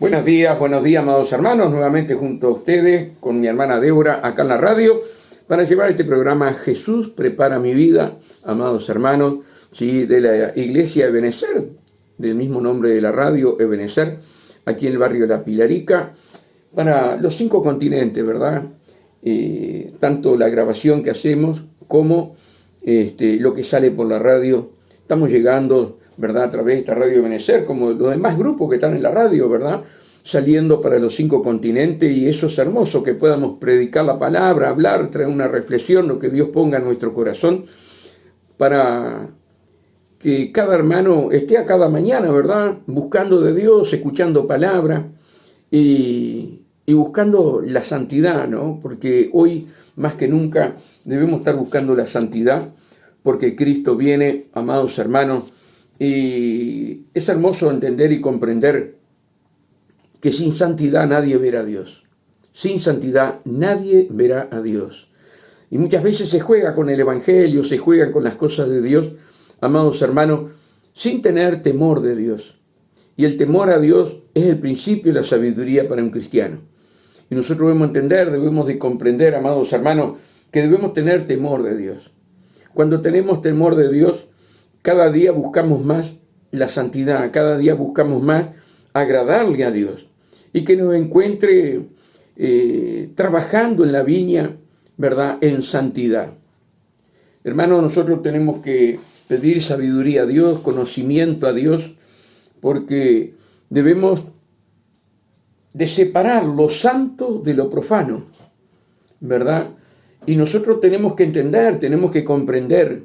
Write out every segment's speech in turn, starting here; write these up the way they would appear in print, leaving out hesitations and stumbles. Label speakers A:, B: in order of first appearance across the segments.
A: Buenos días, amados hermanos, nuevamente junto a ustedes, con mi hermana Débora, acá en la radio, para llevar este programa Jesús prepara mi vida, amados hermanos, ¿sí? De la iglesia Ebenezer, del mismo nombre de la radio, Ebenezer, aquí en el barrio de La Pilarica, para los 5 continentes, ¿verdad? Tanto la grabación que hacemos como lo que sale por la radio, estamos llegando, ¿verdad?, a través de esta radio Ebenezer, como los demás grupos que están en la radio, ¿verdad?, saliendo para los 5 continentes, y eso es hermoso, que podamos predicar la palabra, hablar, traer una reflexión, lo que Dios ponga en nuestro corazón, para que cada hermano esté a cada mañana, ¿verdad?, buscando de Dios, escuchando palabra y buscando la santidad, ¿no?, porque hoy más que nunca debemos estar buscando la santidad, porque Cristo viene, amados hermanos, y es hermoso entender y comprender que sin santidad nadie verá a Dios. Sin santidad nadie verá a Dios. Y muchas veces se juega con el Evangelio, se juega con las cosas de Dios, amados hermanos, sin tener temor de Dios. Y el temor a Dios es el principio de la sabiduría para un cristiano. Y nosotros debemos entender, debemos de comprender, amados hermanos, que debemos tener temor de Dios. Cuando tenemos temor de Dios, cada día buscamos más la santidad, cada día buscamos más agradarle a Dios y que nos encuentre trabajando en la viña, ¿verdad?, en santidad. Hermanos, nosotros tenemos que pedir sabiduría a Dios, conocimiento a Dios, porque debemos de separar lo santo de lo profano, ¿verdad? Y nosotros tenemos que entender, tenemos que comprender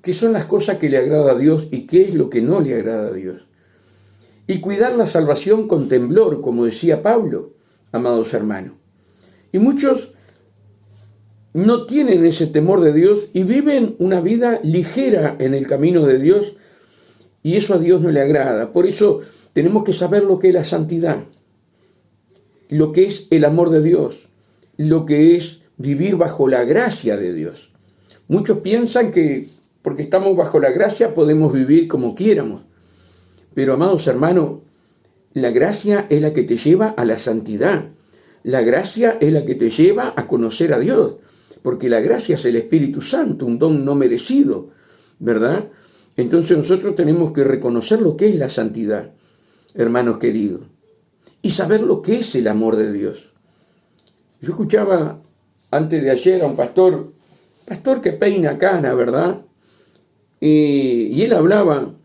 A: qué son las cosas que le agrada a Dios y qué es lo que no le agrada a Dios. Y cuidar la salvación con temblor, como decía Pablo, amados hermanos. Y muchos no tienen ese temor de Dios y viven una vida ligera en el camino de Dios, y eso a Dios no le agrada. Por eso tenemos que saber lo que es la santidad, lo que es el amor de Dios, lo que es vivir bajo la gracia de Dios. Muchos piensan que porque estamos bajo la gracia podemos vivir como quieramos. Pero, amados hermanos, la gracia es la que te lleva a la santidad. La gracia es la que te lleva a conocer a Dios. Porque la gracia es el Espíritu Santo, un don no merecido, ¿verdad? Entonces nosotros tenemos que reconocer lo que es la santidad, hermanos queridos, y saber lo que es el amor de Dios. Yo escuchaba antes de ayer a un pastor que peina cana, ¿verdad? Y él hablaba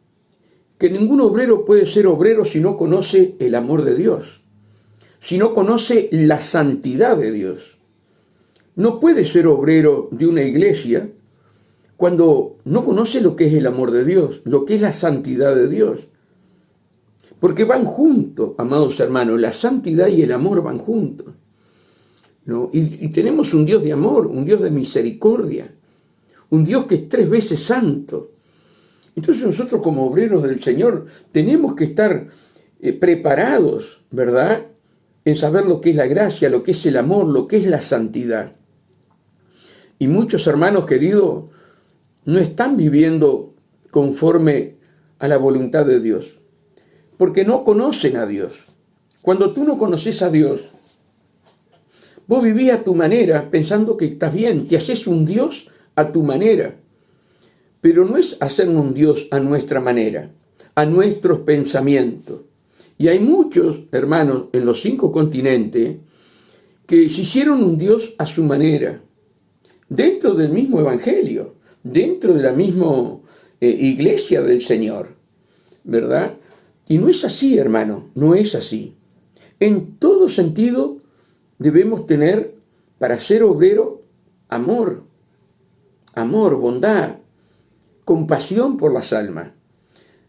A: que ningún obrero puede ser obrero si no conoce el amor de Dios, si no conoce la santidad de Dios. No puede ser obrero de una iglesia cuando no conoce lo que es el amor de Dios, lo que es la santidad de Dios. Porque van juntos, amados hermanos, la santidad y el amor van juntos, ¿no? Y tenemos un Dios de amor, un Dios de misericordia, un Dios que es 3 veces santo. Entonces nosotros como obreros del Señor tenemos que estar preparados, ¿verdad?, en saber lo que es la gracia, lo que es el amor, lo que es la santidad. Y muchos hermanos queridos no están viviendo conforme a la voluntad de Dios, porque no conocen a Dios. Cuando tú no conoces a Dios, vos vivís a tu manera pensando que estás bien, te haces un Dios a tu manera. Pero no es hacer un Dios a nuestra manera, a nuestros pensamientos. Y hay muchos hermanos en los 5 continentes que se hicieron un Dios a su manera, dentro del mismo Evangelio, dentro de la misma iglesia del Señor, ¿verdad? Y no es así, hermano, no es así. En todo sentido debemos tener, para ser obrero, amor, bondad, compasión por las almas.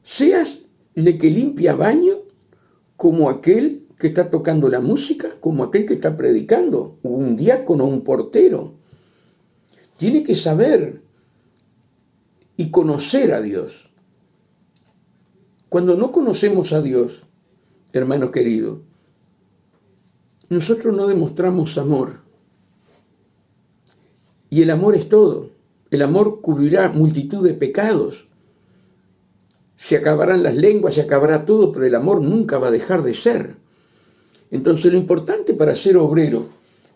A: Seas el que limpia baño, como aquel que está tocando la música, como aquel que está predicando, un diácono, un portero. Tiene que saber y conocer a Dios. Cuando no conocemos a Dios, hermanos queridos, nosotros no demostramos amor. Y el amor es todo. El amor cubrirá multitud de pecados. Se acabarán las lenguas, se acabará todo, pero el amor nunca va a dejar de ser. Entonces lo importante para ser obrero,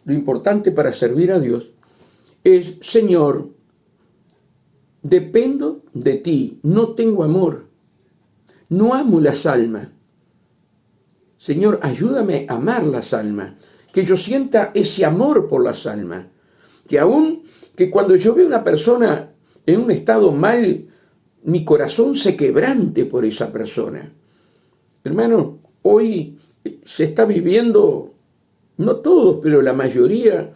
A: lo importante para servir a Dios es: Señor, dependo de ti, no tengo amor, no amo las almas. Señor, ayúdame a amar las almas, que yo sienta ese amor por las almas, que cuando yo veo a una persona en un estado mal, mi corazón se quebrante por esa persona. Hermano, hoy se está viviendo, no todos, pero la mayoría,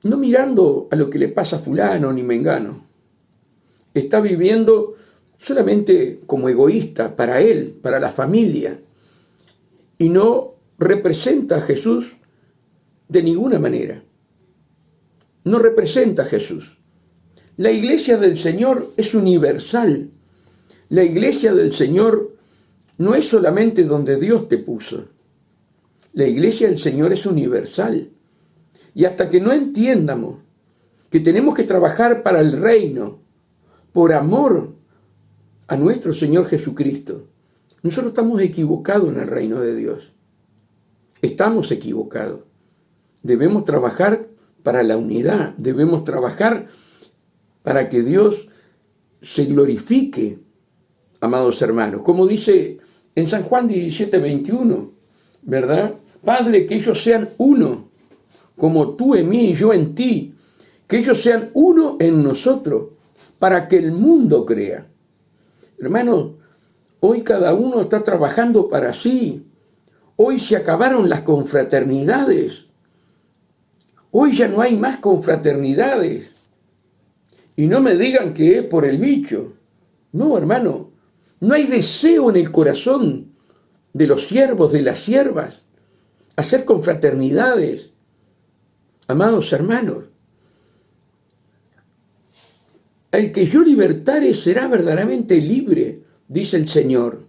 A: no mirando a lo que le pasa a fulano ni mengano. Está viviendo solamente como egoísta para él, para la familia, y no representa a Jesús de ninguna manera. No representa a Jesús. La iglesia del Señor es universal. La iglesia del Señor no es solamente donde Dios te puso. La iglesia del Señor es universal. Y hasta que no entiendamos que tenemos que trabajar para el reino, por amor a nuestro Señor Jesucristo, nosotros estamos equivocados en el reino de Dios. Estamos equivocados. Debemos trabajar para la unidad, debemos trabajar para que Dios se glorifique, amados hermanos. Como dice en San Juan 17:21, ¿verdad? Padre, que ellos sean uno, como tú en mí y yo en ti, que ellos sean uno en nosotros, para que el mundo crea. Hermanos, hoy cada uno está trabajando para sí. Hoy se acabaron las confraternidades. Hoy ya no hay más confraternidades. Y no me digan que es por el bicho. No, hermano, no hay deseo en el corazón de los siervos, de las siervas, hacer confraternidades. Amados hermanos, el que yo libertare será verdaderamente libre, dice el Señor.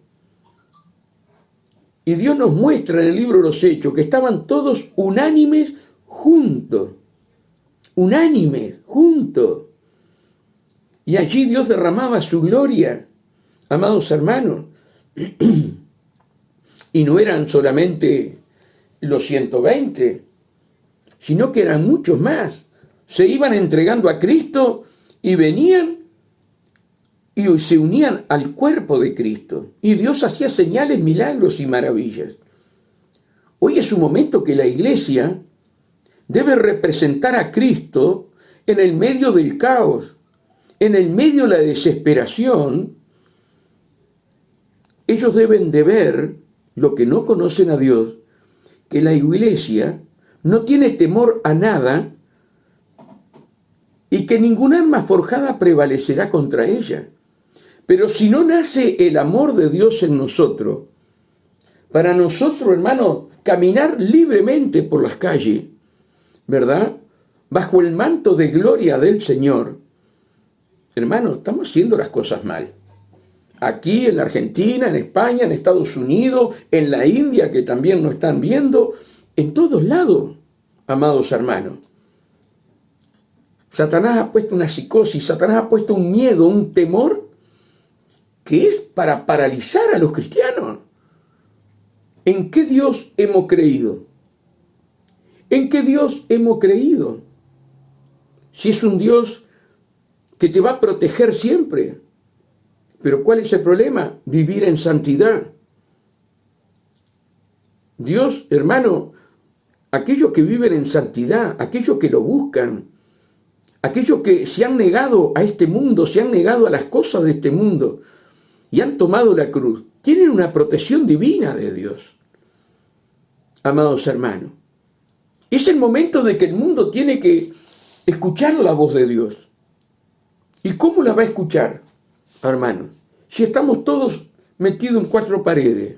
A: Y Dios nos muestra en el libro de los Hechos que estaban todos unánimes juntos. Unánimes juntos. Y allí Dios derramaba su gloria, amados hermanos. Y no eran solamente los 120, sino que eran muchos más. Se iban entregando a Cristo y venían y se unían al cuerpo de Cristo. Y Dios hacía señales, milagros y maravillas. Hoy es un momento que la iglesia debe representar a Cristo en el medio del caos, en el medio de la desesperación. Ellos deben de ver, lo que no conocen a Dios, que la iglesia no tiene temor a nada y que ningún arma forjada prevalecerá contra ella. Pero si no nace el amor de Dios en nosotros, para nosotros, hermano, caminar libremente por las calles, ¿verdad? Bajo el manto de gloria del Señor, hermano, estamos haciendo las cosas mal. Aquí en la Argentina, en España, en Estados Unidos, en la India, que también nos están viendo, en todos lados, amados hermanos. Satanás ha puesto una psicosis, Satanás ha puesto un miedo, un temor, que es para paralizar a los cristianos. ¿En qué Dios hemos creído? ¿En qué Dios hemos creído? Si es un Dios que te va a proteger siempre. Pero ¿cuál es el problema? Vivir en santidad. Dios, hermano, aquellos que viven en santidad, aquellos que lo buscan, aquellos que se han negado a este mundo, se han negado a las cosas de este mundo y han tomado la cruz, tienen una protección divina de Dios. Amados hermanos, es el momento de que el mundo tiene que escuchar la voz de Dios. ¿Y cómo la va a escuchar, hermanos? Si estamos todos metidos en cuatro paredes.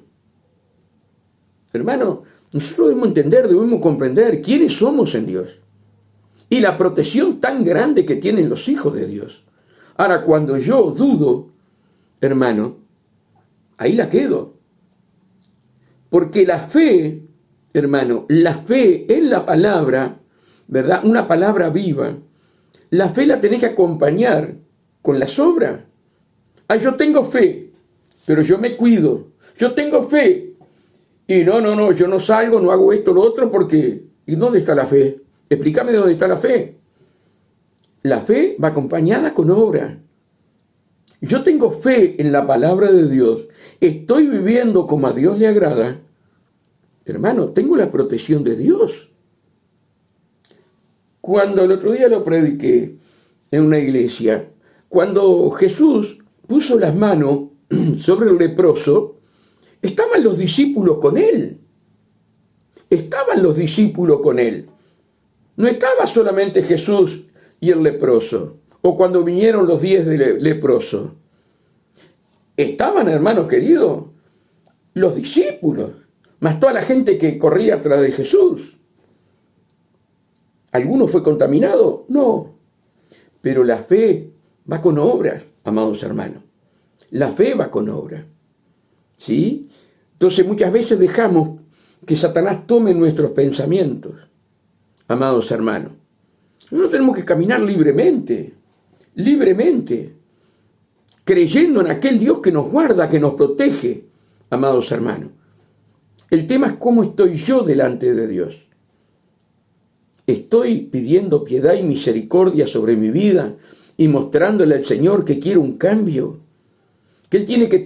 A: Hermanos, nosotros debemos entender, debemos comprender quiénes somos en Dios y la protección tan grande que tienen los hijos de Dios. Ahora, cuando yo dudo, hermano, ahí la quedo. Porque la fe, hermano, la fe en la palabra, ¿verdad? Una palabra viva. La fe la tenés que acompañar con las obras. Yo tengo fe, pero yo me cuido. Yo tengo fe Y no, yo no salgo, no hago esto, lo otro, porque ¿y dónde está la fe? Explícame dónde está la fe. La fe va acompañada con obra. Yo tengo fe en la palabra de Dios, estoy viviendo como a Dios le agrada. Hermano, tengo la protección de Dios. Cuando el otro día lo prediqué en una iglesia, cuando Jesús puso las manos sobre el leproso, estaban los discípulos con él. Estaban los discípulos con él. No estaba solamente Jesús y el leproso, o cuando vinieron los 10 leprosos. Estaban, hermanos queridos, los discípulos, más toda la gente que corría atrás de Jesús. ¿Alguno fue contaminado? No. Pero la fe va con obras, amados hermanos. La fe va con obras. ¿Sí? Entonces muchas veces dejamos que Satanás tome nuestros pensamientos, amados hermanos. Nosotros tenemos que caminar libremente, creyendo en aquel Dios que nos guarda, que nos protege, amados hermanos. El tema es cómo estoy yo delante de Dios. Estoy pidiendo piedad y misericordia sobre mi vida y mostrándole al Señor que quiero un cambio, que Él tiene que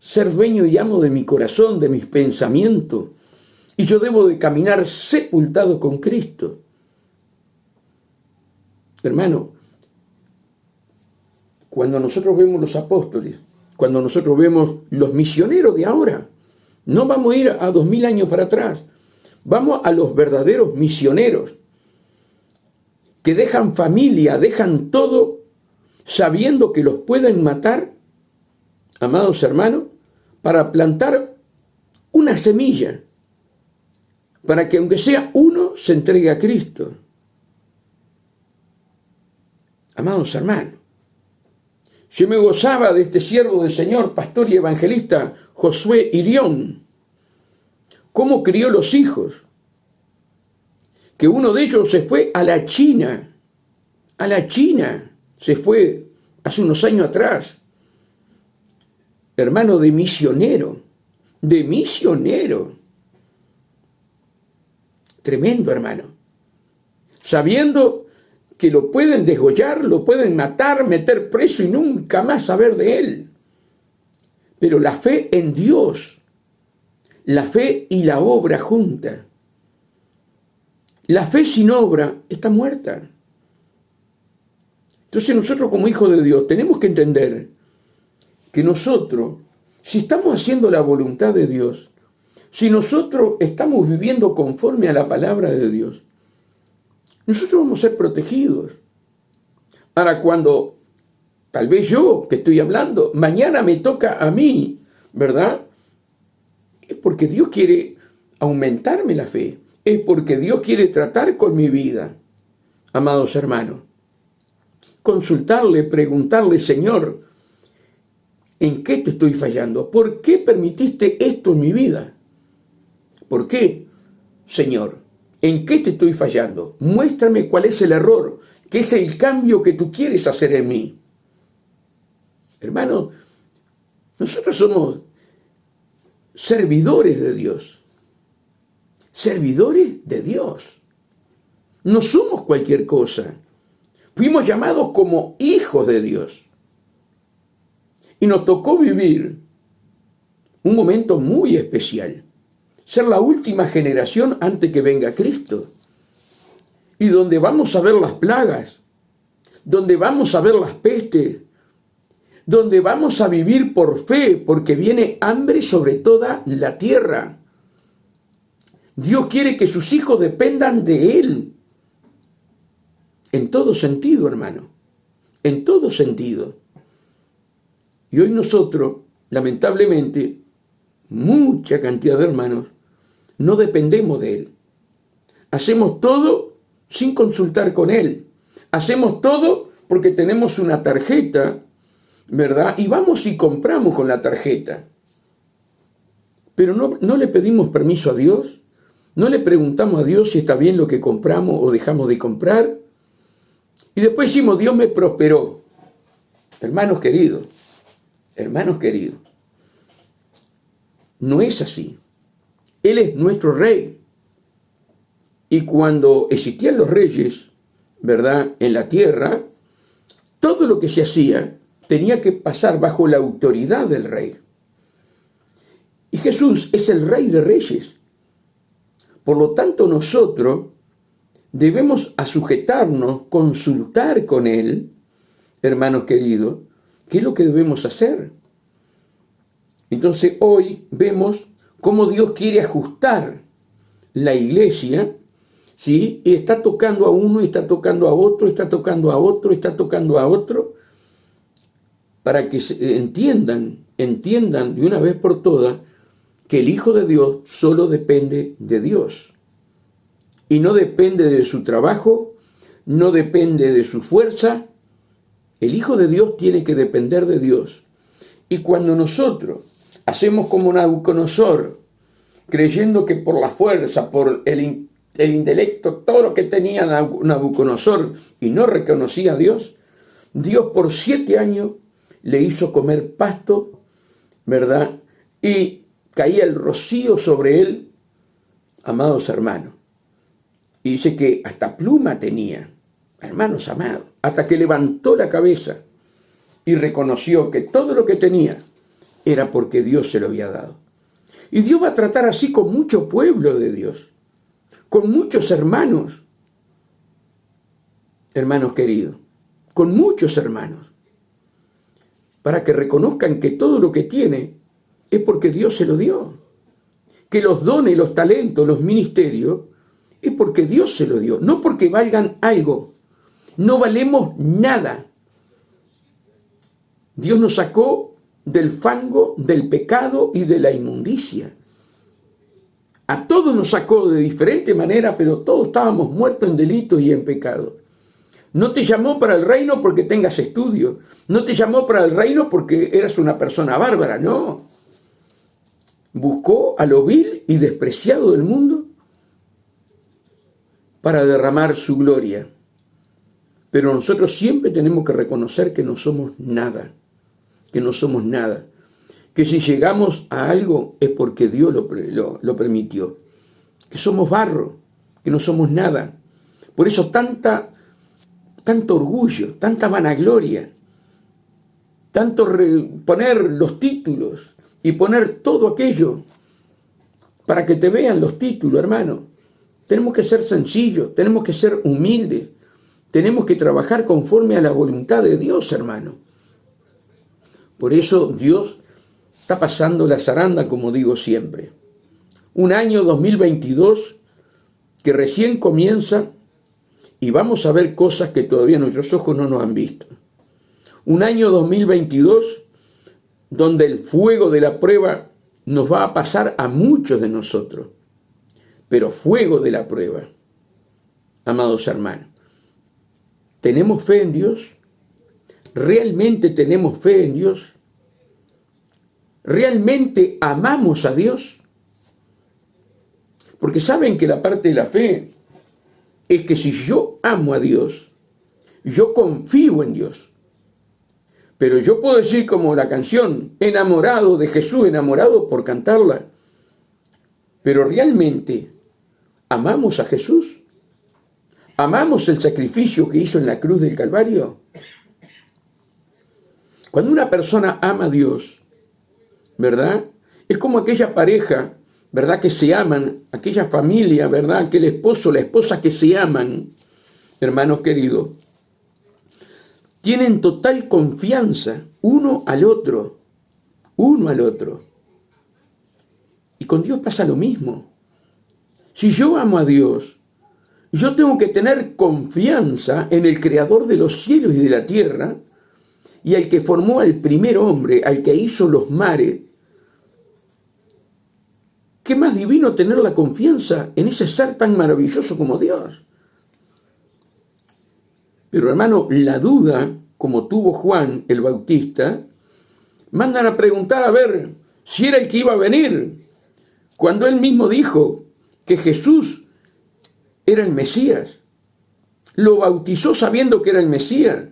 A: ser dueño y amo de mi corazón, de mis pensamientos, y yo debo de caminar sepultado con Cristo. Hermano, cuando nosotros vemos los apóstoles, cuando nosotros vemos los misioneros de ahora, no vamos a ir a 2000 años para atrás, vamos a los verdaderos misioneros, que dejan familia, dejan todo, sabiendo que los pueden matar, amados hermanos, para plantar una semilla, para que aunque sea uno se entregue a Cristo. Amados hermanos, yo me gozaba de este siervo del Señor, pastor y evangelista Josué Irión, cómo crió los hijos, que uno de ellos se fue a la China, se fue hace unos años atrás, hermano, de misionero, tremendo hermano, sabiendo que lo pueden degollar, lo pueden matar, meter preso y nunca más saber de él. Pero la fe en Dios, la fe y la obra junta. La fe sin obra está muerta. Entonces nosotros como hijos de Dios tenemos que entender que nosotros, si estamos haciendo la voluntad de Dios, si nosotros estamos viviendo conforme a la palabra de Dios, nosotros vamos a ser protegidos. Ahora, cuando tal vez yo que estoy hablando, mañana me toca a mí, ¿verdad? Es porque Dios quiere aumentarme la fe. Es porque Dios quiere tratar con mi vida, amados hermanos. Consultarle, preguntarle, Señor, ¿en qué te estoy fallando? ¿Por qué permitiste esto en mi vida? ¿Por qué, Señor? ¿En qué te estoy fallando? Muéstrame cuál es el error, qué es el cambio que tú quieres hacer en mí. Hermano, nosotros somos servidores de Dios. Servidores de Dios. No somos cualquier cosa. Fuimos llamados como hijos de Dios. Y nos tocó vivir un momento muy especial. Ser la última generación antes que venga Cristo. Y donde vamos a ver las plagas, donde vamos a ver las pestes, donde vamos a vivir por fe, porque viene hambre sobre toda la tierra. Dios quiere que sus hijos dependan de Él. En todo sentido, hermano. En todo sentido. Y hoy nosotros, lamentablemente, mucha cantidad de hermanos, no dependemos de Él. Hacemos todo sin consultar con Él. Hacemos todo porque tenemos una tarjeta, ¿verdad? Y vamos y compramos con la tarjeta. Pero no le pedimos permiso a Dios. No le preguntamos a Dios si está bien lo que compramos o dejamos de comprar. Y después decimos, Dios me prosperó. Hermanos queridos, no es así. Él es nuestro rey. Y cuando existían los reyes, ¿verdad?, en la tierra, todo lo que se hacía tenía que pasar bajo la autoridad del rey. Y Jesús es el Rey de Reyes. Por lo tanto, nosotros debemos sujetarnos, consultar con Él, hermanos queridos, qué es lo que debemos hacer. Entonces, hoy vemos cómo Dios quiere ajustar la iglesia, ¿sí? Y está tocando a uno, está tocando a otro, está tocando a otro, está tocando a otro, para que entiendan de una vez por todas que el Hijo de Dios solo depende de Dios. Y no depende de su trabajo, no depende de su fuerza. El Hijo de Dios tiene que depender de Dios. Y cuando nosotros hacemos como Nabucodonosor, creyendo que por la fuerza, por el intelecto, todo lo que tenía Nabucodonosor, y no reconocía a Dios, Dios por 7 años le hizo comer pasto, ¿verdad? Y caía el rocío sobre él, amados hermanos. Y dice que hasta pluma tenía, hermanos amados, hasta que levantó la cabeza y reconoció que todo lo que tenía era porque Dios se lo había dado. Y Dios va a tratar así con mucho pueblo de Dios, con muchos hermanos, hermanos queridos, con muchos hermanos, para que reconozcan que todo lo que tiene es porque Dios se lo dio. Que los dones, los talentos, los ministerios, es porque Dios se lo dio, no porque valgan algo. No valemos nada. Dios nos sacó del fango, del pecado y de la inmundicia. A todos nos sacó de diferente manera, pero todos estábamos muertos en delitos y en pecado. No te llamó para el reino porque tengas estudio. No te llamó para el reino porque eras una persona bárbara, no. Buscó a lo vil y despreciado del mundo para derramar su gloria. Pero nosotros siempre tenemos que reconocer que no somos nada, que no somos nada. Que si llegamos a algo es porque Dios lo permitió. Que somos barro, que no somos nada. Por eso tanto orgullo, tanta vanagloria, tanto poner los títulos y poner todo aquello para que te vean los títulos, hermano. Tenemos que ser sencillos, tenemos que ser humildes, tenemos que trabajar conforme a la voluntad de Dios, hermano. Por eso Dios está pasando la zaranda, como digo siempre. Un año 2022 que recién comienza y vamos a ver cosas que todavía nuestros ojos no nos han visto. Un año 2022 donde el fuego de la prueba nos va a pasar a muchos de nosotros. Pero fuego de la prueba, amados hermanos. ¿Tenemos fe en Dios? ¿Realmente tenemos fe en Dios? ¿Realmente amamos a Dios? Porque saben que la parte de la fe es que si yo amo a Dios, yo confío en Dios. Pero yo puedo decir como la canción, enamorado de Jesús, enamorado por cantarla. Pero realmente, ¿amamos a Jesús? ¿Amamos el sacrificio que hizo en la cruz del Calvario? Cuando una persona ama a Dios, ¿verdad? Es como aquella pareja, ¿verdad? Que se aman, aquella familia, ¿verdad? Que el esposo, la esposa que se aman, hermanos queridos, tienen total confianza uno al otro. Y con Dios pasa lo mismo. Si yo amo a Dios, yo tengo que tener confianza en el Creador de los cielos y de la tierra, y al que formó al primer hombre, al que hizo los mares. ¿Qué más divino tener la confianza en ese ser tan maravilloso como Dios? Pero hermano, la duda, como tuvo Juan el Bautista, mandan a preguntar a ver si era el que iba a venir, cuando él mismo dijo que Jesús era el Mesías. Lo bautizó sabiendo que era el Mesías.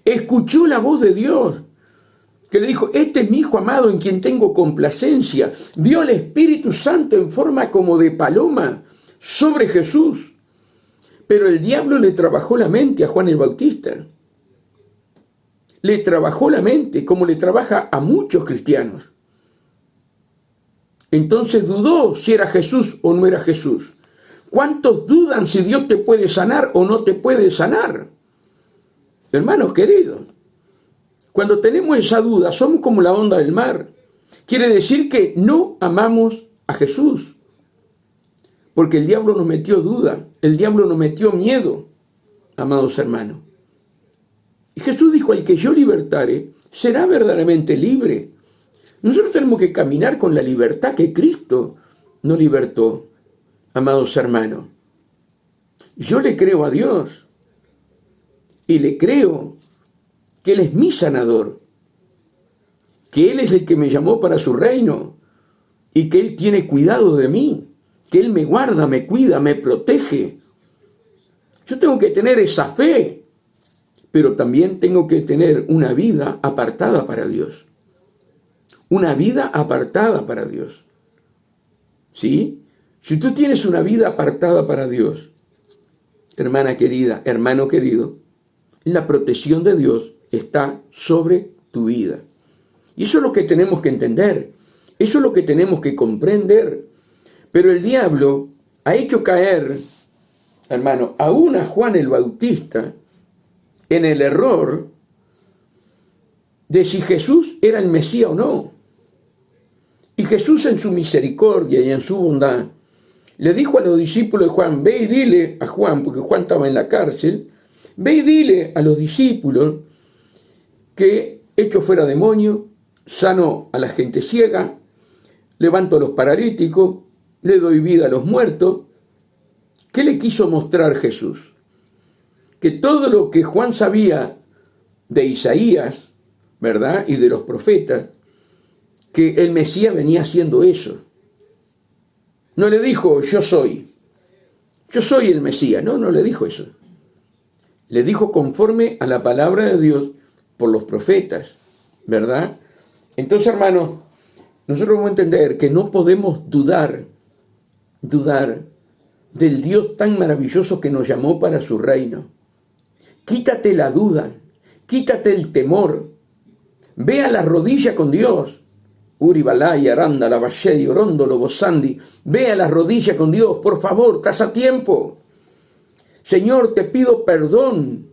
A: Escuchó la voz de Dios que le dijo, este es mi Hijo amado en quien tengo complacencia. Vio al Espíritu Santo en forma como de paloma sobre Jesús. Pero el diablo le trabajó la mente a Juan el Bautista. Le trabajó la mente como le trabaja a muchos cristianos. Entonces dudó si era Jesús o no era Jesús. ¿Cuántos dudan si Dios te puede sanar o no te puede sanar? Hermanos queridos, cuando tenemos esa duda, somos como la onda del mar. Quiere decir que no amamos a Jesús. Porque el diablo nos metió duda, el diablo nos metió miedo, amados hermanos. Y Jesús dijo, al que yo libertare, será verdaderamente libre. Nosotros tenemos que caminar con la libertad que Cristo nos libertó, amados hermanos. Yo le creo a Dios y le creo que Él es mi sanador, que Él es el que me llamó para su reino y que Él tiene cuidado de mí, que Él me guarda, me cuida, me protege. Yo tengo que tener esa fe, pero también tengo que tener una vida apartada para Dios. Una vida apartada para Dios. ¿Sí? Si tú tienes una vida apartada para Dios, hermana querida, hermano querido, la protección de Dios está sobre tu vida. Y eso es lo que tenemos que entender. Eso es lo que tenemos que comprender. Pero el diablo ha hecho caer, hermano, aún a Juan el Bautista en el error de si Jesús era el Mesías o no. Y Jesús en su misericordia y en su bondad le dijo a los discípulos de Juan, ve y dile a Juan, porque Juan estaba en la cárcel, ve y dile a los discípulos que echo fuera demonio, sano a la gente ciega, levanto a los paralíticos, le doy vida a los muertos. ¿Qué le quiso mostrar Jesús? Que todo lo que Juan sabía de Isaías, ¿verdad? Y de los profetas, que el Mesías venía haciendo eso. No le dijo, yo soy el Mesías. No le dijo eso. Le dijo conforme a la palabra de Dios por los profetas, ¿verdad? Entonces, hermanos, nosotros vamos a entender que no podemos dudar del Dios tan maravilloso que nos llamó para su reino. Quítate la duda, quítate el temor, ve a la rodilla con Dios. Uribalay, Aranda, la Valle, Orondo, Lobosandi, ve a la rodilla con Dios, por favor, estás a tiempo. Señor, te pido perdón.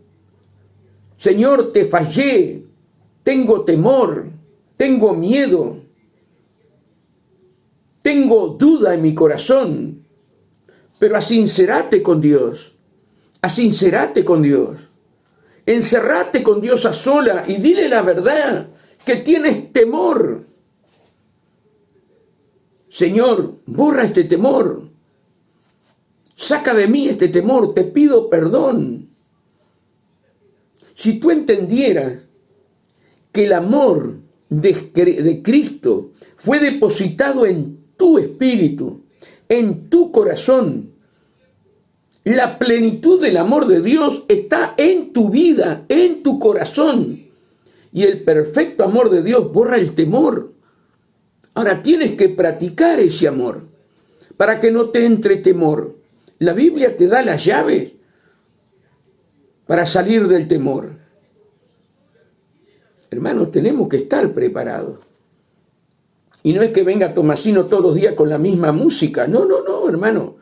A: Señor, te fallé, tengo temor, tengo miedo, tengo duda en mi corazón, pero asincérate con Dios, asincérate con Dios, encerrate con Dios a sola y dile la verdad, que tienes temor. Señor, borra este temor, saca de mí este temor, te pido perdón. Si tú entendieras que el amor de Cristo fue depositado en tu espíritu, en tu corazón, la plenitud del amor de Dios está en tu vida, en tu corazón, y el perfecto amor de Dios borra el temor. Ahora tienes que practicar ese amor para que no te entre temor. La Biblia te da las llaves para salir del temor. Hermanos, tenemos que estar preparados. Y no es que venga Tomasino todos los días con la misma música. No, hermano.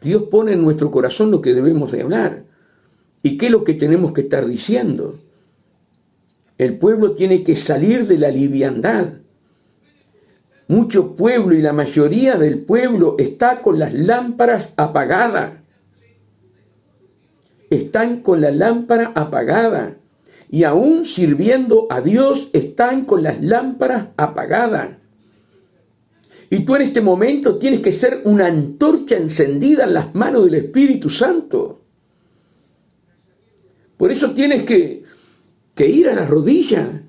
A: Dios pone en nuestro corazón lo que debemos de hablar. ¿Y qué es lo que tenemos que estar diciendo? El pueblo tiene que salir de la liviandad. Mucho pueblo y la mayoría del pueblo está con las lámparas apagadas. Están con la lámpara apagada. Y aún sirviendo a Dios están con las lámparas apagadas. Y tú en este momento tienes que ser una antorcha encendida en las manos del Espíritu Santo. Por eso tienes que ir a la rodilla.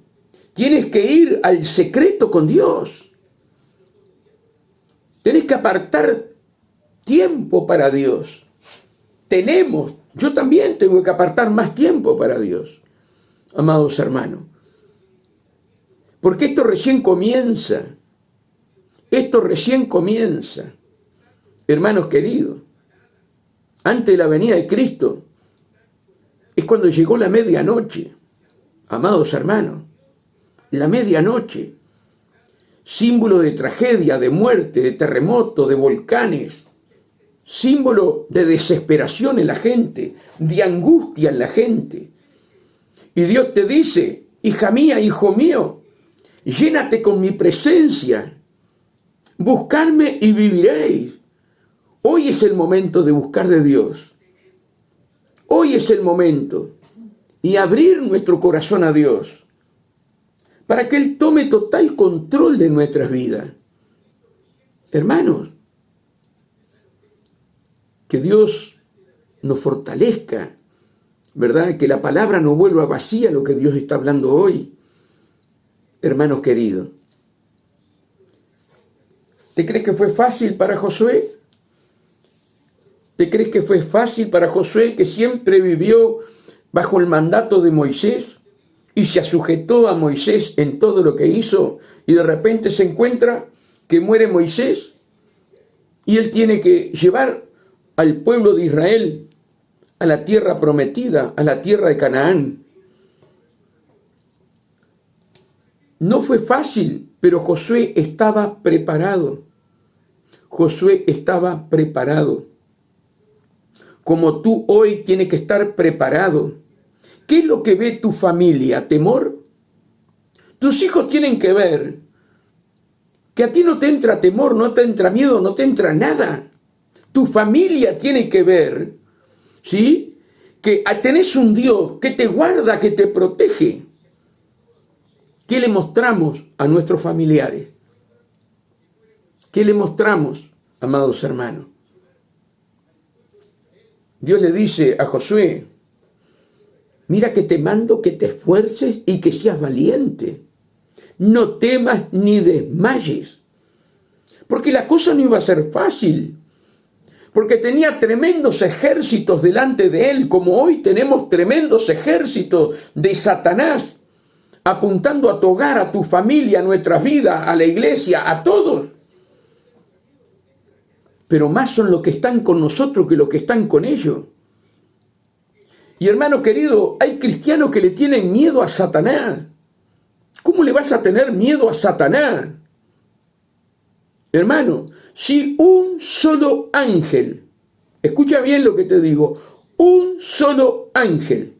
A: Tienes que ir al secreto con Dios. Tienes que apartar tiempo para Dios. Yo también tengo que apartar más tiempo para Dios, amados hermanos. Porque esto recién comienza. Esto recién comienza. Hermanos queridos, antes de la venida de Cristo, es cuando llegó la medianoche. Amados hermanos, la medianoche, símbolo de tragedia, de muerte, de terremoto, de volcanes, símbolo de desesperación en la gente, de angustia en la gente. Y Dios te dice, hija mía, hijo mío, llénate con mi presencia, buscadme y viviréis. Hoy es el momento de buscar de Dios. Hoy es el momento y abrir nuestro corazón a Dios para que Él tome total control de nuestras vidas. Hermanos, que Dios nos fortalezca, ¿verdad? Que la palabra no vuelva vacía lo que Dios está hablando hoy. Hermanos queridos, ¿te crees que fue fácil para Josué? ¿Te crees que fue fácil para Josué, que siempre vivió bajo el mandato de Moisés y se sujetó a Moisés en todo lo que hizo, y de repente se encuentra que muere Moisés y él tiene que llevar al pueblo de Israel a la tierra prometida, a la tierra de Canaán? No fue fácil, pero Josué estaba preparado. Josué estaba preparado. Como tú hoy tienes que estar preparado. ¿Qué es lo que ve tu familia? ¿Temor? Tus hijos tienen que ver que a ti no te entra temor, no te entra miedo, no te entra nada. Tu familia tiene que ver, ¿sí?, que tenés un Dios que te guarda, que te protege. ¿Qué le mostramos a nuestros familiares? ¿Qué le mostramos, amados hermanos? Dios le dice a Josué, mira que te mando que te esfuerces y que seas valiente. No temas ni desmayes. Porque la cosa no iba a ser fácil. Porque tenía tremendos ejércitos delante de él, como hoy tenemos tremendos ejércitos de Satanás, apuntando a tu hogar, a tu familia, a nuestras vidas, a la iglesia, a todos. Pero más son los que están con nosotros que los que están con ellos. Y hermano querido, hay cristianos que le tienen miedo a Satanás. ¿Cómo le vas a tener miedo a Satanás? Hermano, si un solo ángel, escucha bien lo que te digo, un solo ángel,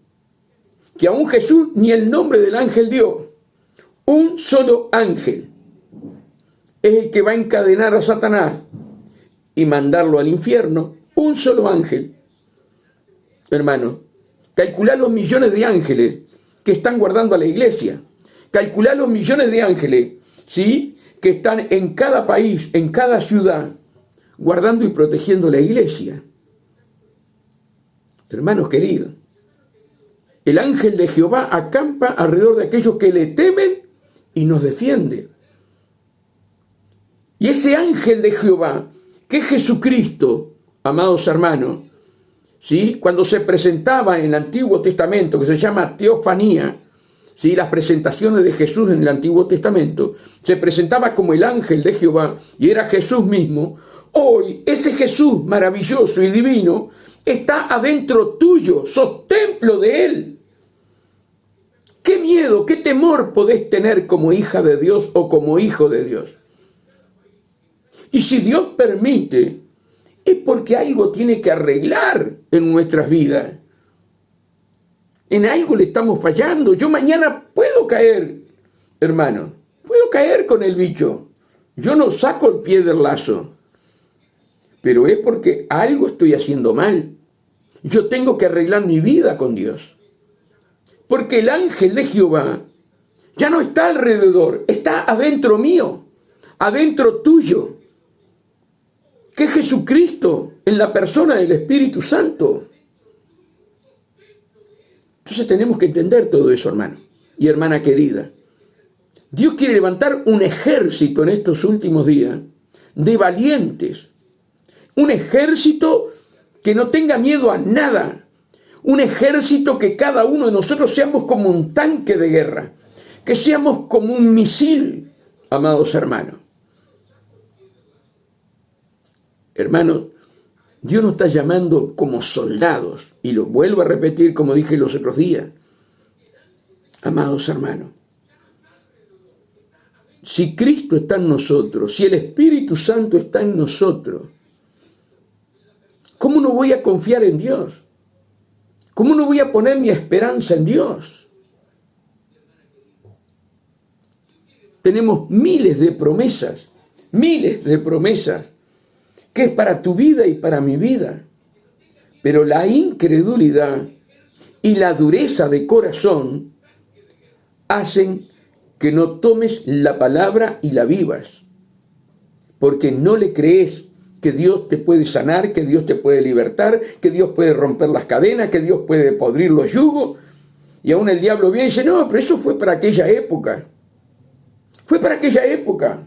A: que aún Jesús ni el nombre del ángel dio, un solo ángel es el que va a encadenar a Satanás y mandarlo al infierno, un solo ángel. Hermano, calculá los millones de ángeles que están guardando a la iglesia, calculá los millones de ángeles, ¿sí?, que están en cada país, en cada ciudad, guardando y protegiendo la iglesia. Hermanos queridos, el ángel de Jehová acampa alrededor de aquellos que le temen y nos defiende. Y ese ángel de Jehová, que es Jesucristo, amados hermanos, ¿sí?, cuando se presentaba en el Antiguo Testamento, que se llama teofanía, ¿sí?, las presentaciones de Jesús en el Antiguo Testamento, se presentaba como el ángel de Jehová y era Jesús mismo. Hoy ese Jesús maravilloso y divino está adentro tuyo, sos templo de Él. ¿Qué miedo, qué temor podés tener como hija de Dios o como hijo de Dios? Y si Dios permite, es porque algo tiene que arreglar en nuestras vidas. En algo le estamos fallando. Yo mañana puedo caer, hermano. Puedo caer con el bicho. Yo no saco el pie del lazo. Pero es porque algo estoy haciendo mal. Yo tengo que arreglar mi vida con Dios. Porque el ángel de Jehová ya no está alrededor. Está adentro mío. Adentro tuyo. Que es Jesucristo en la persona del Espíritu Santo. Entonces tenemos que entender todo eso, hermano y hermana querida. Dios quiere levantar un ejército en estos últimos días de valientes. Un ejército que no tenga miedo a nada. Un ejército que cada uno de nosotros seamos como un tanque de guerra. que seamos como un misil, amados hermanos. Hermanos, Dios nos está llamando como soldados, y lo vuelvo a repetir como dije los otros días. Amados hermanos, si Cristo está en nosotros, si el Espíritu Santo está en nosotros, ¿cómo no voy a confiar en Dios? ¿Cómo no voy a poner mi esperanza en Dios? Tenemos miles de promesas, que es para tu vida y para mi vida. Pero la incredulidad y la dureza de corazón hacen que no tomes la palabra y la vivas, porque no le crees que Dios te puede sanar, que Dios te puede libertar, que Dios puede romper las cadenas, que Dios puede podrir los yugos. Y aún el diablo viene y dice, no, pero eso fue para aquella época. Fue para aquella época.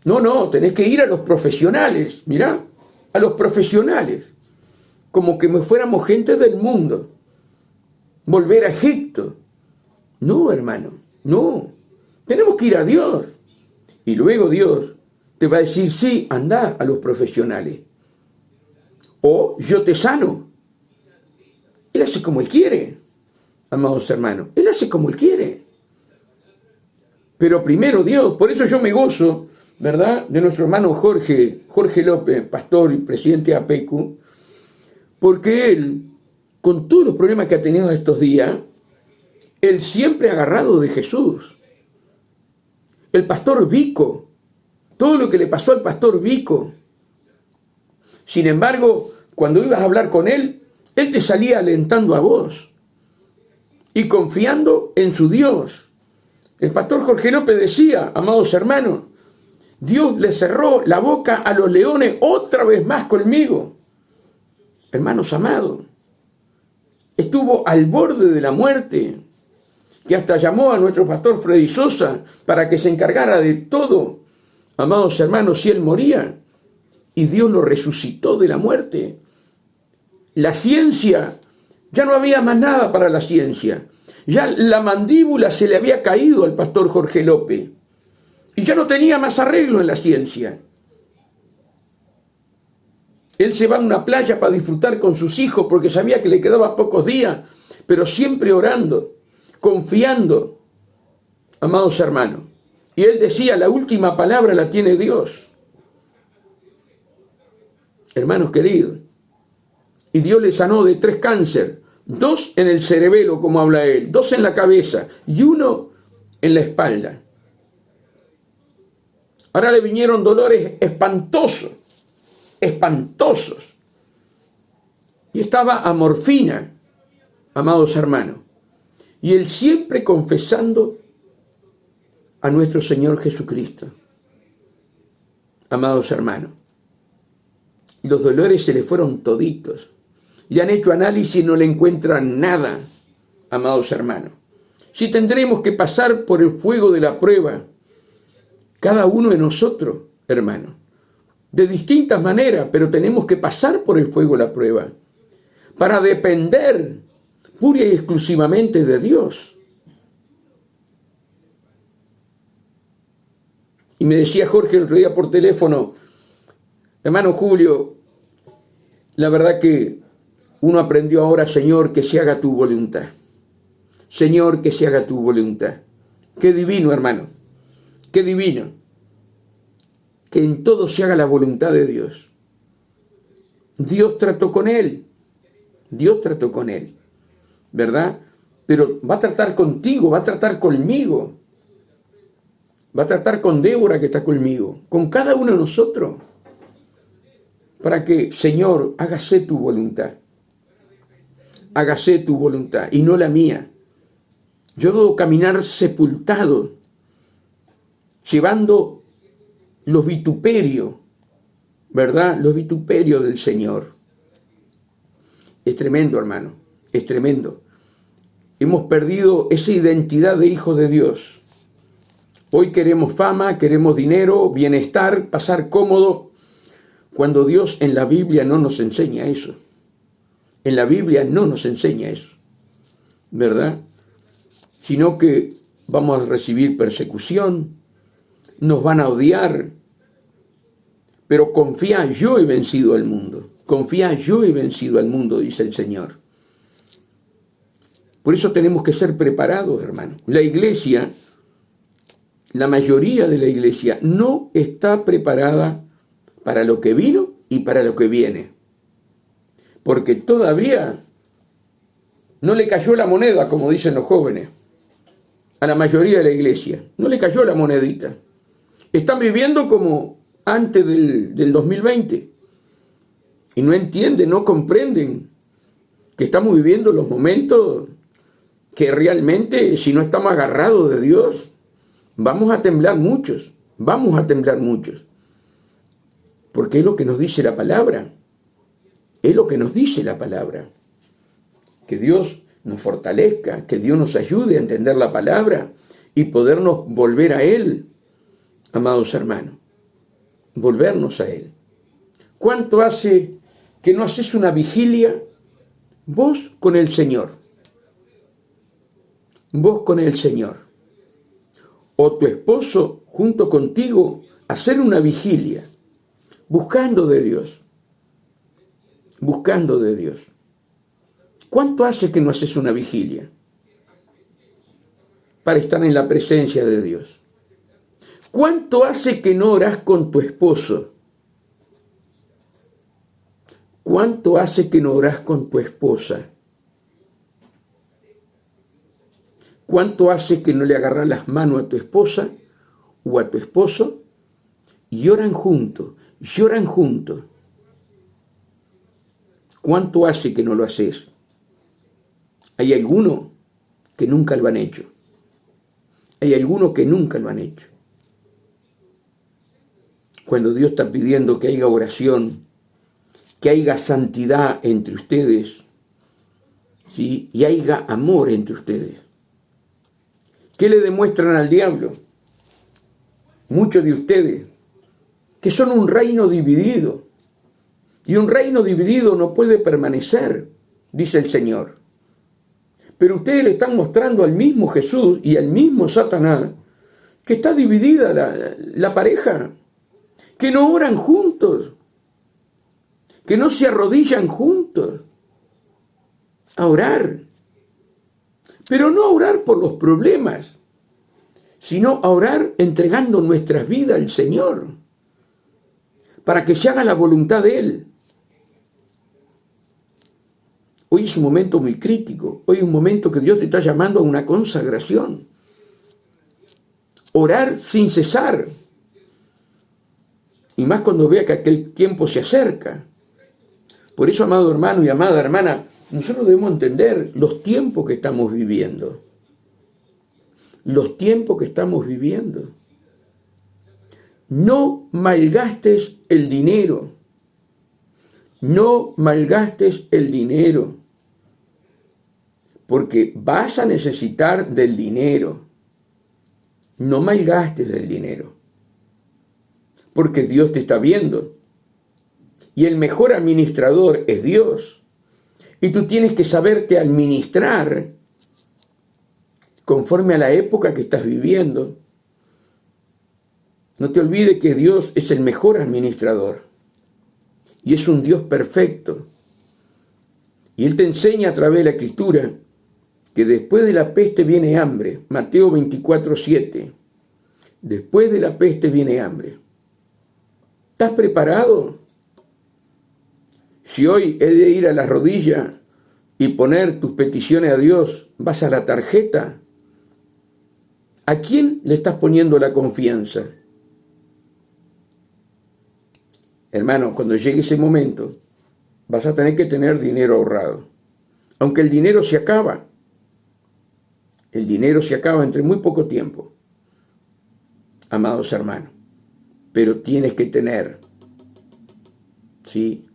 A: No, tenés que ir a los profesionales, mirá, a los profesionales, como que fuéramos gente del mundo, volver a Egipto. No, hermano, no, tenemos que ir a Dios. Y luego Dios te va a decir, sí, anda a los profesionales. O yo te sano. Él hace como Él quiere, amados hermanos, Él hace como Él quiere. Pero primero Dios, por eso yo me gozo, ¿verdad?, de nuestro hermano Jorge López, pastor y presidente de APECU, porque él, con todos los problemas que ha tenido estos días, él siempre ha agarrado de Jesús. El pastor Vico, todo lo que le pasó al pastor Vico. Sin embargo, cuando ibas a hablar con él te salía alentando a vos y confiando en su Dios. El pastor Jorge López decía, amados hermanos, Dios le cerró la boca a los leones otra vez más conmigo. Hermanos amados, estuvo al borde de la muerte, que hasta llamó a nuestro pastor Freddy Sosa para que se encargara de todo. Amados hermanos, si él moría, y Dios lo resucitó de la muerte. La ciencia, ya no había más nada para la ciencia. Ya la mandíbula se le había caído al pastor Jorge López. Y ya no tenía más arreglo en la ciencia. Él se va a una playa para disfrutar con sus hijos porque sabía que le quedaban pocos días, pero siempre orando, confiando, amados hermanos. Y él decía, la última palabra la tiene Dios. Hermanos queridos, y Dios le sanó de 3 cánceres, 2 en el cerebelo, como habla él, 2 en la cabeza y 1 en la espalda. Ahora le vinieron dolores espantosos. Y estaba a morfina, amados hermanos. Y él siempre confesando a nuestro Señor Jesucristo. Amados hermanos, los dolores se le fueron toditos. Le han hecho análisis y no le encuentran nada, amados hermanos. Si tendremos que pasar por el fuego de la prueba, cada uno de nosotros, hermanos, de distintas maneras, pero tenemos que pasar por el fuego de la prueba, para depender pura y exclusivamente de Dios. Y me decía Jorge el otro día por teléfono, hermano Julio, la verdad que uno aprendió ahora, Señor, que se haga tu voluntad. Señor, que se haga tu voluntad. Qué divino, hermano. Qué divino. Que en todo se haga la voluntad de Dios. Dios trató con él. Dios trató con él. ¿Verdad? Pero va a tratar contigo, va a tratar conmigo. Va a tratar con Débora que está conmigo. Con cada uno de nosotros. Para que, Señor, hágase tu voluntad. Hágase tu voluntad y no la mía. Yo debo caminar sepultado, llevando los vituperios, ¿verdad? Los vituperios del Señor. Es tremendo, hermano, es tremendo. Hemos perdido esa identidad de hijos de Dios. Hoy queremos fama, queremos dinero, bienestar, pasar cómodo, cuando Dios en la Biblia no nos enseña eso. En la Biblia no nos enseña eso, ¿verdad? sino que vamos a recibir persecución, nos van a odiar, pero confía, yo he vencido al mundo. Confía, yo he vencido al mundo, dice el Señor. Por eso tenemos que ser preparados, hermanos. La iglesia, la mayoría de la iglesia, no está preparada para lo que vino y para lo que viene. Porque todavía no le cayó la moneda, como dicen los jóvenes, a la mayoría de la iglesia. No le cayó la monedita. Están viviendo como antes del 2020. Y no entienden, no comprenden que estamos viviendo los momentos que realmente, si no estamos agarrados de Dios, vamos a temblar muchos. Porque es lo que nos dice la palabra. Es lo que nos dice la palabra. Que Dios nos fortalezca, que Dios nos ayude a entender la palabra y podernos volver a Él, amados hermanos. Volvernos a Él. ¿Cuánto hace que no haces una vigilia vos con el Señor? Vos con el Señor. O tu esposo junto contigo, hacer una vigilia, buscando de Dios. Buscando de Dios. ¿Cuánto hace que no haces una vigilia para estar en la presencia de Dios? ¿Cuánto hace que no orás con tu esposo? ¿Cuánto hace que no orás con tu esposa? ¿Cuánto hace que no le agarras las manos a tu esposa o a tu esposo y oran juntos, lloran juntos? ¿Cuánto hace que no lo haces? Hay algunos que nunca lo han hecho. Hay algunos que nunca lo han hecho. Cuando Dios está pidiendo que haya oración, que haya santidad entre ustedes, ¿sí? Y haya amor entre ustedes. ¿Qué le demuestran al diablo? Muchos de ustedes, que son un reino dividido. Y un reino dividido no puede permanecer, dice el Señor. Pero ustedes le están mostrando al mismo Jesús y al mismo Satanás que está dividida la pareja, que no oran juntos, que no se arrodillan juntos a orar. Pero no a orar por los problemas, sino a orar entregando nuestras vidas al Señor, para que se haga la voluntad de Él. Hoy es un momento muy crítico, hoy es un momento que Dios te está llamando a una consagración. Orar sin cesar, y más cuando vea que aquel tiempo se acerca. Por eso, amado hermano y amada hermana, nosotros debemos entender los tiempos que estamos viviendo. Los tiempos que estamos viviendo. No malgastes el dinero. No malgastes el dinero. Porque vas a necesitar del dinero. No malgastes el dinero. Porque Dios te está viendo. Y el mejor administrador es Dios. Y tú tienes que saberte administrar conforme a la época que estás viviendo. No te olvides que Dios es el mejor administrador. Y es un Dios perfecto. Y Él te enseña a través de la Escritura que después de la peste viene hambre. Mateo 24:7. Después de la peste viene hambre. ¿Estás preparado? Si hoy he de ir a la rodilla y poner tus peticiones a Dios, vas a la tarjeta, ¿a quién le estás poniendo la confianza? Hermano, cuando llegue ese momento, vas a tener que tener dinero ahorrado. Aunque el dinero se acaba. El dinero se acaba entre muy poco tiempo, amados hermanos. Pero tienes que tener, ¿sí?,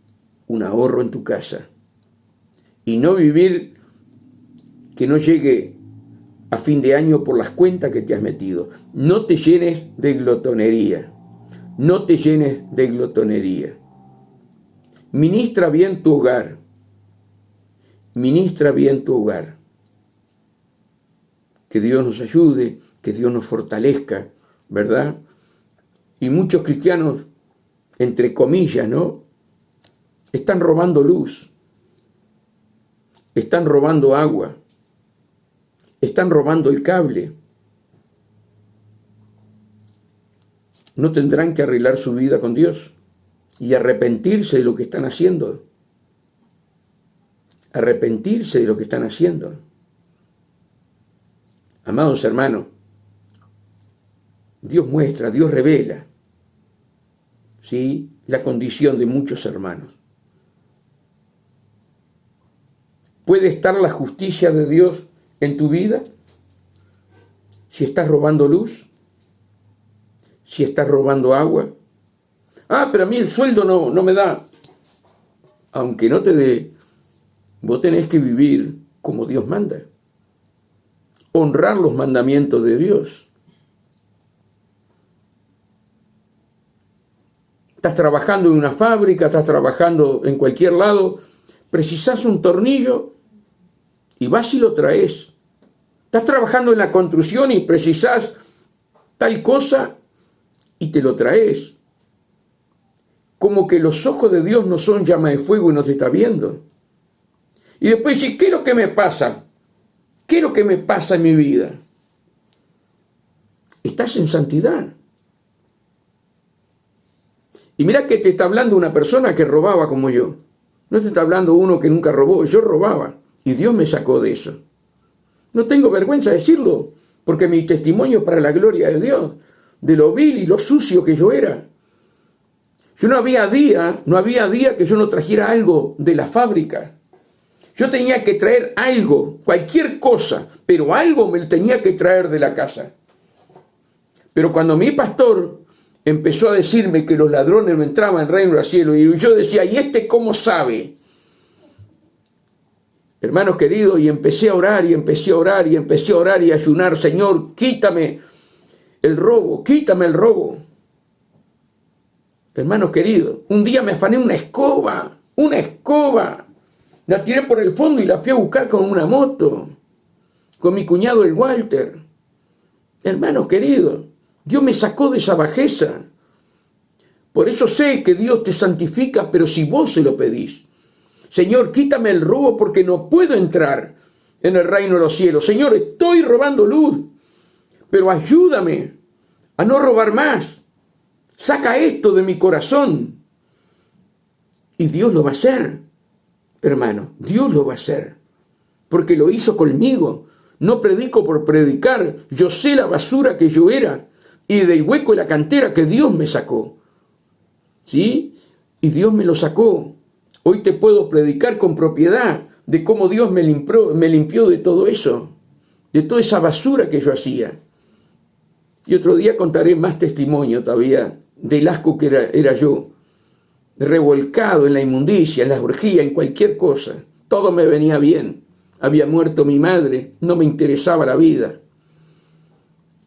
A: un ahorro en tu casa. Y no vivir que no llegue a fin de año por las cuentas que te has metido. No te llenes de glotonería. No te llenes de glotonería. Ministra bien tu hogar. Ministra bien tu hogar. Que Dios nos ayude, que Dios nos fortalezca, ¿verdad? Y muchos cristianos, entre comillas, ¿no?, están robando luz, están robando agua, están robando el cable. No tendrán que arreglar su vida con Dios y arrepentirse de lo que están haciendo. Arrepentirse de lo que están haciendo. Amados hermanos, Dios muestra, Dios revela, ¿sí?, la condición de muchos hermanos. ¿Puede estar la justicia de Dios en tu vida si estás robando luz? Si estás robando agua. Pero a mí el sueldo no me da. Aunque no te dé, vos tenés que vivir como Dios manda. Honrar los mandamientos de Dios. Estás trabajando en una fábrica, estás trabajando en cualquier lado, precisás un tornillo y vas y lo traes. Estás trabajando en la construcción y precisás tal cosa y te lo traes. Como que los ojos de Dios no son llama de fuego y no te está viendo. Y después dices, ¿qué es lo que me pasa? ¿Qué es lo que me pasa en mi vida? Estás en santidad. Y mira que te está hablando una persona que robaba como yo. No te está hablando uno que nunca robó. Yo robaba y Dios me sacó de eso. No tengo vergüenza de decirlo, porque mi testimonio es para la gloria de Dios, de lo vil y lo sucio que yo era. Yo no había día que yo no trajera algo de la fábrica. Yo tenía que traer algo, cualquier cosa, pero algo me tenía que traer de la casa. Pero cuando mi pastor empezó a decirme que los ladrones no entraban al reino del cielo, y yo decía, ¿y este cómo sabe? Hermanos queridos, y empecé a orar, y empecé a orar, y empecé a orar y a ayunar, Señor, quítame el robo, quítame el robo. Hermanos queridos, un día me afané una escoba, la tiré por el fondo y la fui a buscar con una moto, con mi cuñado el Walter. Hermanos queridos, Dios me sacó de esa bajeza. Por eso sé que Dios te santifica, pero si vos se lo pedís. Señor, quítame el robo porque no puedo entrar en el reino de los cielos. Señor, estoy robando luz, pero ayúdame a no robar más. Saca esto de mi corazón. Y Dios lo va a hacer, hermano. Dios lo va a hacer. Porque lo hizo conmigo. No predico por predicar. Yo sé la basura que yo era. Y del hueco de la cantera que Dios me sacó. ¿Sí? Y Dios me lo sacó. Hoy te puedo predicar con propiedad de cómo Dios me limpió de todo eso. De toda esa basura que yo hacía. Y otro día contaré más testimonio todavía del asco que era yo, revolcado en la inmundicia, en la orgía, en cualquier cosa. Todo me venía bien. Había muerto mi madre, no me interesaba la vida.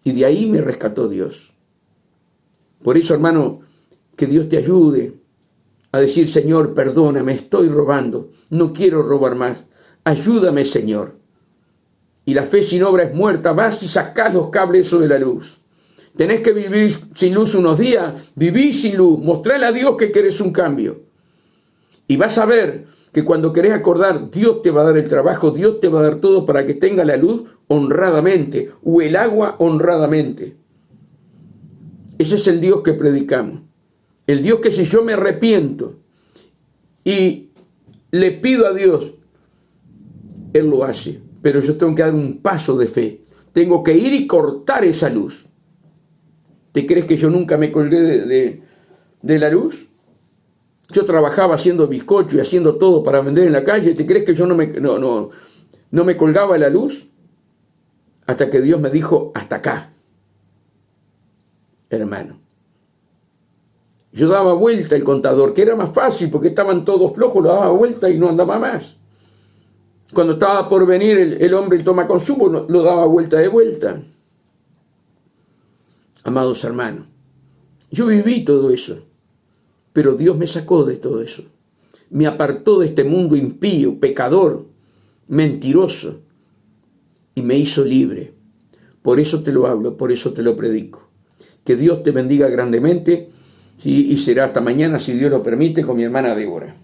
A: Y de ahí me rescató Dios. Por eso, hermano, que Dios te ayude a decir, Señor, perdóname, estoy robando, no quiero robar más. Ayúdame, Señor. Y la fe sin obra es muerta. Vas y sacás los cables eso de la luz. Tenés que vivir sin luz unos días, viví sin luz, mostrale a Dios que querés un cambio. Y vas a ver que cuando querés acordar, Dios te va a dar el trabajo, Dios te va a dar todo para que tenga la luz honradamente, o el agua honradamente. Ese es el Dios que predicamos. El Dios que si yo me arrepiento y le pido a Dios, Él lo hace. Pero yo tengo que dar un paso de fe. Tengo que ir y cortar esa luz. ¿Te crees que yo nunca me colgué de la luz? Yo trabajaba haciendo bizcocho y haciendo todo para vender en la calle. ¿Te crees que yo no me colgaba de la luz? Hasta que Dios me dijo, hasta acá. Hermano. Yo daba vuelta el contador, que era más fácil porque estaban todos flojos, lo daba vuelta y no andaba más. Cuando estaba por venir el hombre, el toma consumo, lo daba vuelta de vuelta. Amados hermanos, yo viví todo eso, pero Dios me sacó de todo eso. Me apartó de este mundo impío, pecador, mentiroso, y me hizo libre. Por eso te lo hablo, por eso te lo predico. Que Dios te bendiga grandemente, ¿sí? Y será hasta mañana, si Dios lo permite, con mi hermana Débora.